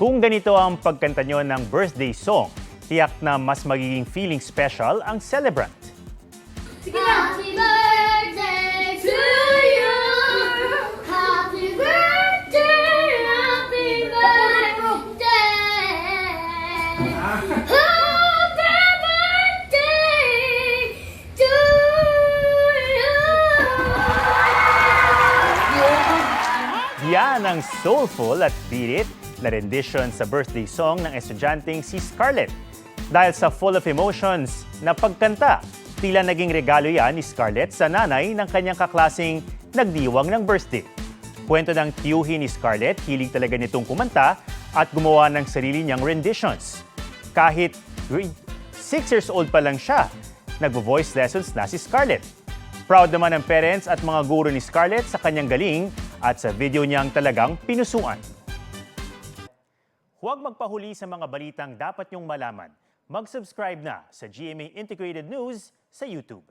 Kung ganito ang pagkanta nyo ng birthday song, tiyak na mas magiging feeling special ang celebrant. Sige na! Happy birthday to you! Happy birthday! Happy birthday! Happy birthday to you! Yan ang soulful at beat it na rendition sa birthday song ng estudyanteng si Scarlett. Dahil sa full of emotions na pagkanta, tila naging regalo yan ni Scarlett sa nanay ng kanyang kaklaseng nagdiwang ng birthday. Kwento ng tiyuhin ni Scarlett, hilig talaga nitong kumanta at gumawa ng sarili niyang renditions. Kahit grade 6 years old pa lang siya, nagvo-voice lessons na si Scarlett. Proud naman ang parents at mga guro ni Scarlett sa kanyang galing at sa video niyang talagang pinusuan. Huwag magpahuli sa mga balitang dapat niyong malaman. Mag-subscribe na sa GMA Integrated News sa YouTube.